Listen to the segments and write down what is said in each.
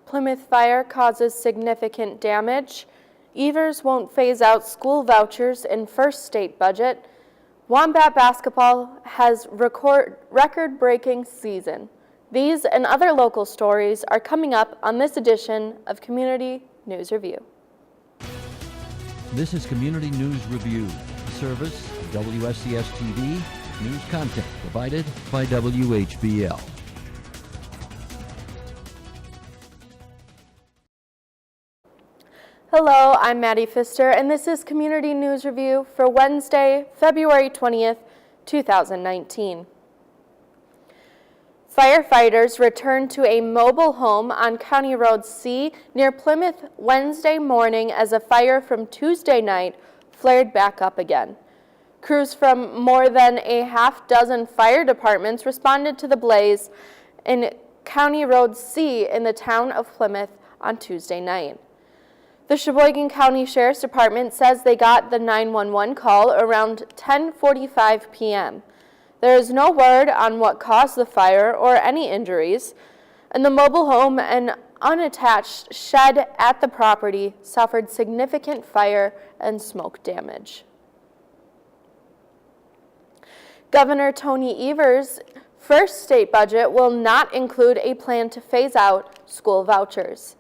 Plymouth fire causes significant damage. Evers won't phase out school vouchers in first state budget. Wombat basketball has record-breaking season. These and other local stories are coming up on this edition of Community News Review. This is Community News Review, a service of WSCS TV, news content provided by WHBL. Hello, I'm Maddie Pfister, and this is Community News Review for Wednesday, February 20th, 2019. Firefighters returned to a mobile home on County Road C near Plymouth Wednesday morning as a fire from Tuesday night flared back up again. Crews from more than a half-dozen fire departments responded to the blaze in County Road C in the town of Plymouth on Tuesday night. The Sheboygan County Sheriff's Department says they got the 911 call around 10:45 p.m. There is no word on what caused the fire or any injuries, and the mobile home and unattached shed at the property suffered significant fire and smoke damage. Governor Tony Evers' first state budget will not include a plan to phase out school vouchers.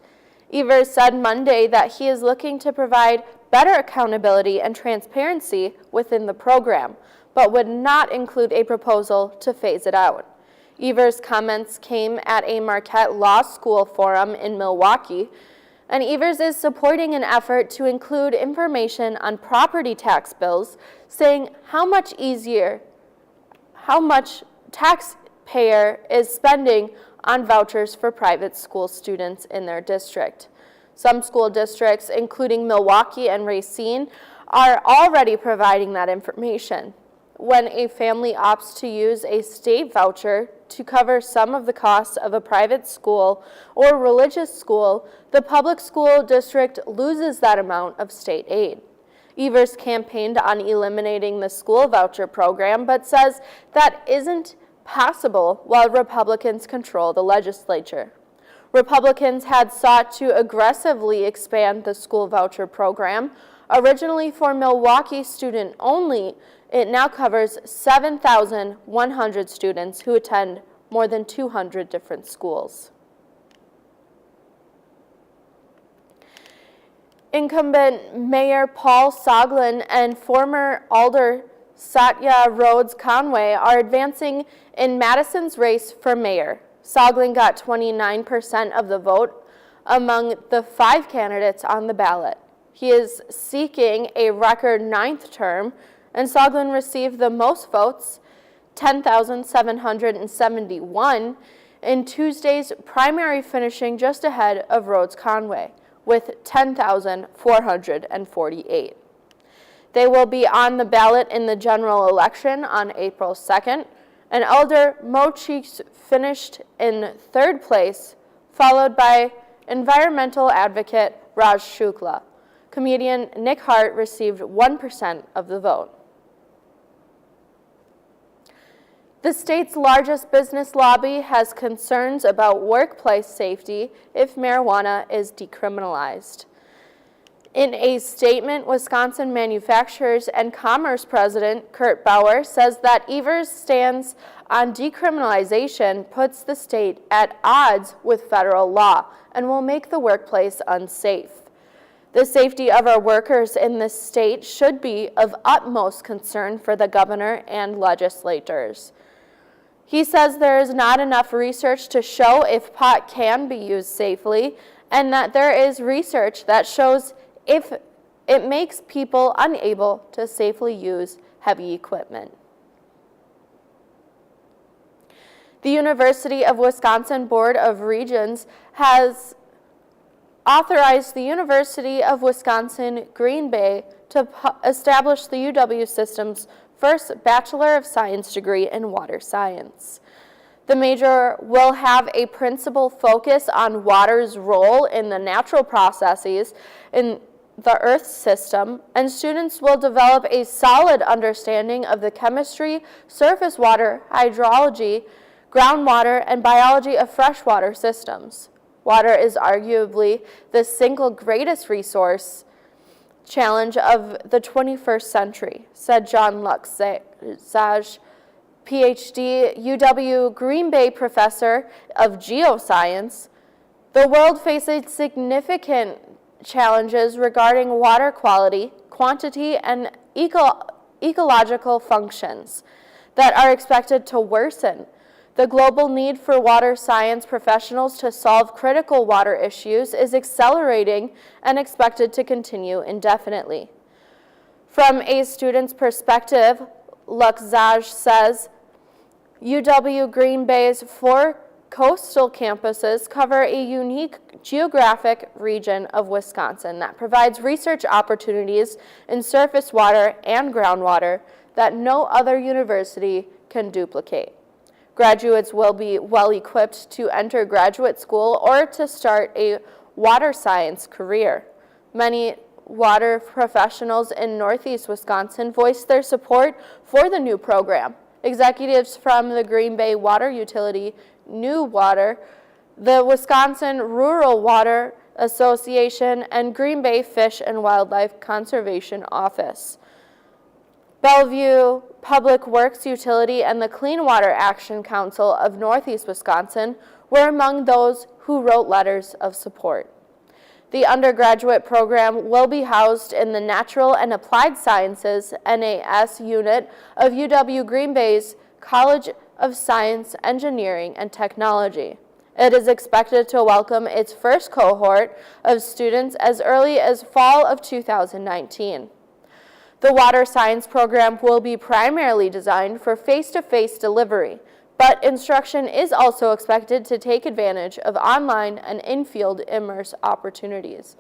Evers said Monday that he is looking to provide better accountability and transparency within the program, but would not include a proposal to phase it out. Evers' comments came at a Marquette Law School forum in Milwaukee, and Evers is supporting an effort to include information on property tax bills, saying how much taxpayer is spending on vouchers for private school students in their district. Some school districts, including Milwaukee and Racine, are already providing that information. When a family opts to use a state voucher to cover some of the costs of a private school or religious school, the public school district loses that amount of state aid. Evers campaigned on eliminating the school voucher program, but says that isn't possible while Republicans control the legislature. Republicans had sought to aggressively expand the school voucher program. Originally for Milwaukee student only, it now covers 7,100 students who attend more than 200 different schools. Incumbent Mayor Paul Soglin and former Alder Satya Rhodes Conway are advancing in Madison's race for mayor. Soglin got 29% of the vote among the 5 candidates on the ballot. He is seeking a record 9th term, and Soglin received the most votes, 10,771, in Tuesday's primary, finishing just ahead of Rhodes Conway with 10,448. They will be on the ballot in the general election on April 2nd, and Elder Mo Cheeks finished in 3rd place, followed by environmental advocate Raj Shukla. Comedian Nick Hart received 1% of the vote. The state's largest business lobby has concerns about workplace safety if marijuana is decriminalized. In a statement, Wisconsin Manufacturers and Commerce President Kurt Bauer says that Evers' stance on decriminalization puts the state at odds with federal law and will make the workplace unsafe. The safety of our workers in this state should be of utmost concern for the governor and legislators. He says there is not enough research to show if pot can be used safely, and that there is research that shows if it makes people unable to safely use heavy equipment. The University of Wisconsin Board of Regents has authorized the University of Wisconsin Green Bay to establish the UW system's first Bachelor of Science degree in water science. The major will have a principal focus on water's role in the natural processes in the Earth system, and students will develop a solid understanding of the chemistry, surface water, hydrology, groundwater, and biology of freshwater systems. Water is arguably the single greatest resource challenge of the 21st century, said John Luxzage, PhD, UW Green Bay professor of geoscience. The world faces significant challenges regarding water quality, quantity, and ecological functions that are expected to worsen. The global need for water science professionals to solve critical water issues is accelerating and expected to continue indefinitely. From a student's perspective, Luxzage says, UW Green Bay's 4 coastal campuses cover a unique geographic region of Wisconsin that provides research opportunities in surface water and groundwater that no other university can duplicate. Graduates will be well equipped to enter graduate school or to start a water science career. Many water professionals in Northeast Wisconsin voiced their support for the new program. Executives from the Green Bay Water Utility, New Water, the Wisconsin Rural Water Association, and Green Bay Fish and Wildlife Conservation Office. Bellevue Public Works Utility and the Clean Water Action Council of Northeast Wisconsin were among those who wrote letters of support. The undergraduate program will be housed in the Natural and Applied Sciences NAS unit of UW Green Bay's College of Science, Engineering, and Technology. It is expected to welcome its first cohort of students as early as fall of 2019. The water science program will be primarily designed for face-to-face delivery, but instruction is also expected to take advantage of online and in-field immerse opportunities.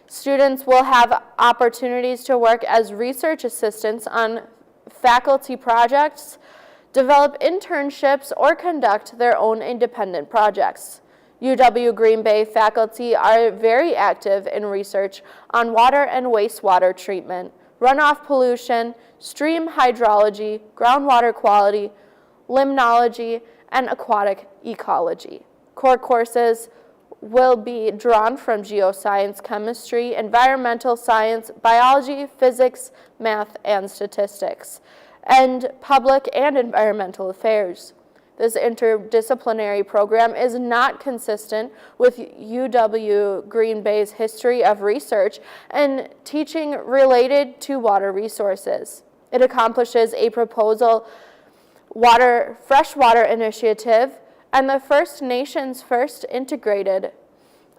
Students will have opportunities to work as research assistants on faculty projects, develop internships, or conduct their own independent projects. UW Green Bay faculty are very active in research on water and wastewater treatment, runoff pollution, stream hydrology, groundwater quality, limnology, and aquatic ecology. Core courses will be drawn from geoscience, chemistry, environmental science, biology, physics, math, and statistics, and public and environmental affairs. This interdisciplinary program is not consistent with UW Green Bay's history of research and teaching related to water resources. It accomplishes a proposal freshwater initiative and the nation's first integrated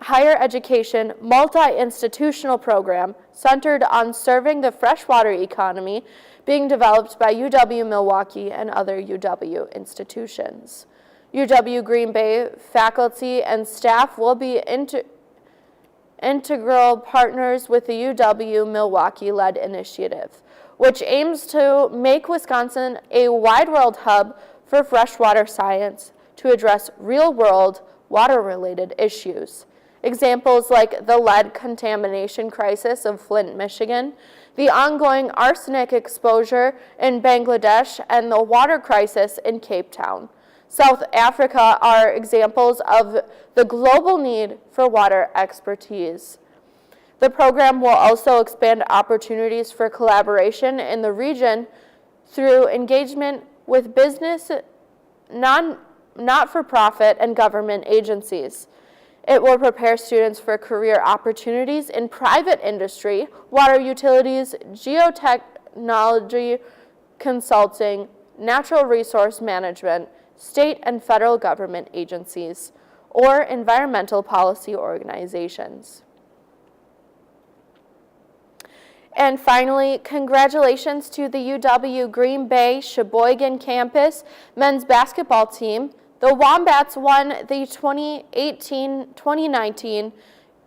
higher education multi-institutional program centered on serving the freshwater economy being developed by UW-Milwaukee and other UW institutions. UW Green Bay faculty and staff will be integral partners with the UW-Milwaukee-led initiative, which aims to make Wisconsin a wide-world hub for freshwater science to address real-world water-related issues. Examples like the lead contamination crisis of Flint, Michigan, the ongoing arsenic exposure in Bangladesh, and the water crisis in Cape Town, South Africa are examples of the global need for water expertise. The program will also expand opportunities for collaboration in the region through engagement with business, not-for-profit, and government agencies. It will prepare students for career opportunities in private industry, water utilities, geotechnology consulting, natural resource management, state and federal government agencies, or environmental policy organizations. And finally, congratulations to the UW Green Bay Sheboygan campus men's basketball team. The Wombats won the 2018-2019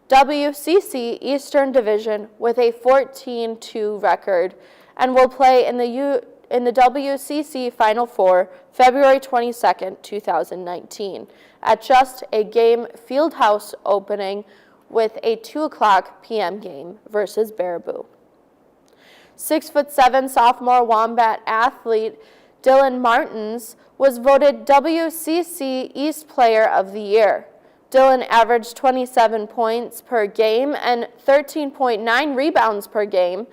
WCC Eastern Division with a 14-2 record and will play in the WCC Final Four February 22, 2019 at just a game fieldhouse opening with a 2:00 p.m. game versus Baraboo. 6'7" sophomore Wombat athlete Dylan Martins was voted WCC East Player of the Year. Dylan averaged 27 points per game and 13.9 rebounds per game.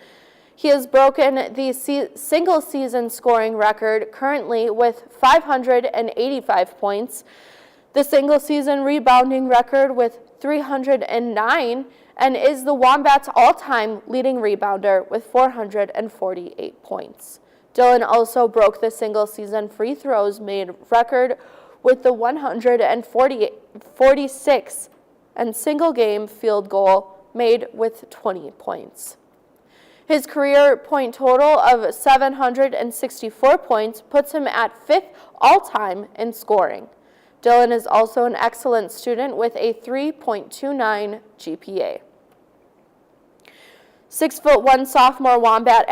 He has broken the single-season scoring record currently with 585 points, the single-season rebounding record with 309, and is the Wombats' all-time leading rebounder with 448 points. Dylan also broke the single-season free throws made record with the 146 and single-game field goal made with 20 points. His career point total of 764 points puts him at 5th all-time in scoring. Dylan is also an excellent student with a 3.29 GPA. 6'1" sophomore Wombat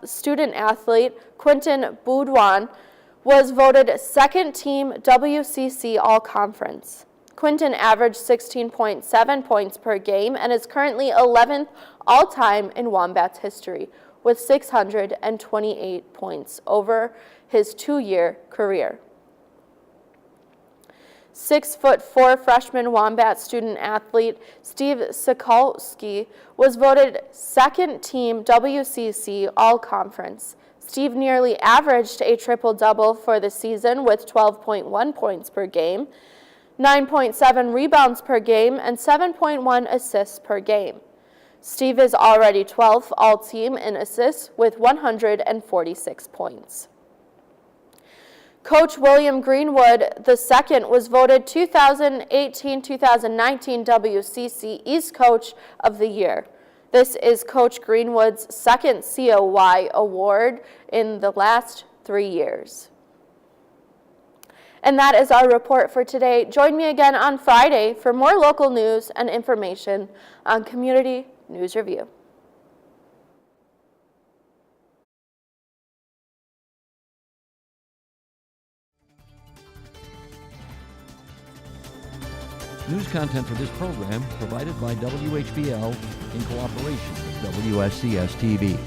student athlete Quinton Boudouin was voted second team WCC All-Conference. Quinton averaged 16.7 points per game and is currently 11th all-time in Wombats history with 628 points over his 2-year career. 6'4" freshman Wombat student athlete Steve Sikolski was voted second team WCC All-Conference. Steve nearly averaged a triple-double for the season with 12.1 points per game, 9.7 rebounds per game, and 7.1 assists per game. Steve is already 12th all-team in assists with 146 points. Coach William Greenwood II was voted 2018-2019 WCC East Coach of the Year. This is Coach Greenwood's second COY award in the last 3 years. And that is our report for today. Join me again on Friday for more local news and information on Community News Review. News content for this program provided by WHBL in cooperation with WSCS TV.